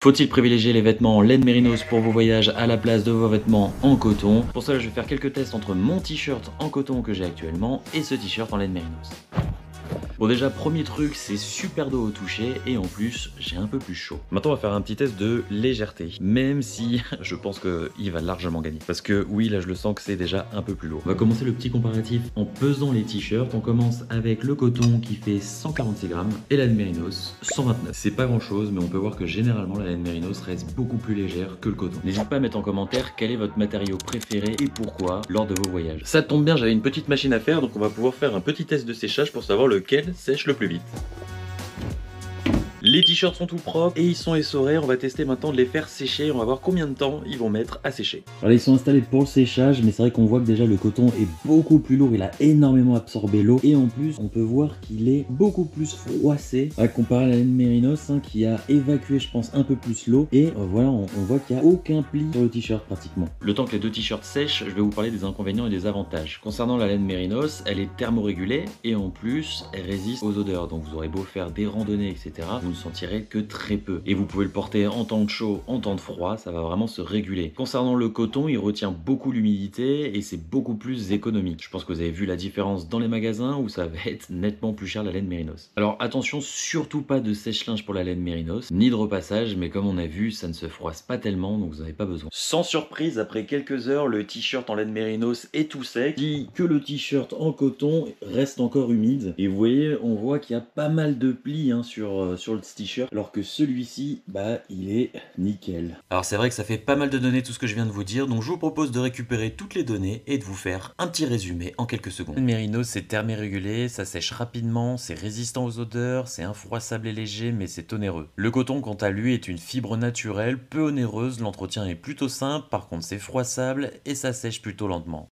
Faut-il privilégier les vêtements en laine mérinos pour vos voyages à la place de vos vêtements en coton? Pour cela, je vais faire quelques tests entre mon t-shirt en coton que j'ai actuellement et ce t-shirt en laine mérinos. Bon déjà, premier truc, c'est super doux au toucher et en plus, j'ai un peu plus chaud. Maintenant, on va faire un petit test de légèreté, même si je pense qu'il va largement gagner. Parce que oui, là je le sens que c'est déjà un peu plus lourd. On va commencer le petit comparatif en pesant les t-shirts. On commence avec le coton qui fait 146 grammes et la laine mérinos 129. C'est pas grand chose, mais on peut voir que généralement la laine mérinos reste beaucoup plus légère que le coton. N'hésitez pas à mettre en commentaire quel est votre matériau préféré et pourquoi lors de vos voyages. Ça tombe bien, j'avais une petite machine à faire, donc on va pouvoir faire un petit test de séchage pour savoir lequel sèche le plus vite. Les t-shirts sont tout propres et ils sont essorés. On va tester maintenant de les faire sécher. On va voir combien de temps ils vont mettre à sécher. Voilà, ils sont installés pour le séchage, mais c'est vrai qu'on voit que déjà le coton est beaucoup plus lourd. Il a énormément absorbé l'eau et en plus, on peut voir qu'il est beaucoup plus froissé comparé à la laine mérinos qui a évacué, je pense, un peu plus l'eau. Et voilà, on voit qu'il n'y a aucun pli sur le t-shirt pratiquement. Le temps que les deux t-shirts sèchent, je vais vous parler des inconvénients et des avantages. Concernant la laine mérinos, elle est thermorégulée et en plus, elle résiste aux odeurs. Donc vous aurez beau faire des randonnées, etc. Vous ne sentirez que très peu. Et vous pouvez le porter en temps de chaud, en temps de froid, ça va vraiment se réguler. Concernant le coton, il retient beaucoup l'humidité et c'est beaucoup plus économique. Je pense que vous avez vu la différence dans les magasins où ça va être nettement plus cher la laine mérinos. Alors attention, surtout pas de sèche-linge pour la laine mérinos, ni de repassage, mais comme on a vu, ça ne se froisse pas tellement, donc vous n'en avez pas besoin. Sans surprise, après quelques heures, le t-shirt en laine mérinos est tout sec, dit que le t-shirt en coton reste encore humide. Et vous voyez, on voit qu'il y a pas mal de plis sur le t-shirt, alors que celui-ci, bah, il est nickel. Alors c'est vrai que ça fait pas mal de données tout ce que je viens de vous dire, donc je vous propose de récupérer toutes les données et de vous faire un petit résumé en quelques secondes. Le mérinos, c'est thermorégulé, ça sèche rapidement, c'est résistant aux odeurs, c'est infroissable et léger, mais c'est onéreux. Le coton, quant à lui, est une fibre naturelle, peu onéreuse, l'entretien est plutôt simple, par contre c'est froissable et ça sèche plutôt lentement.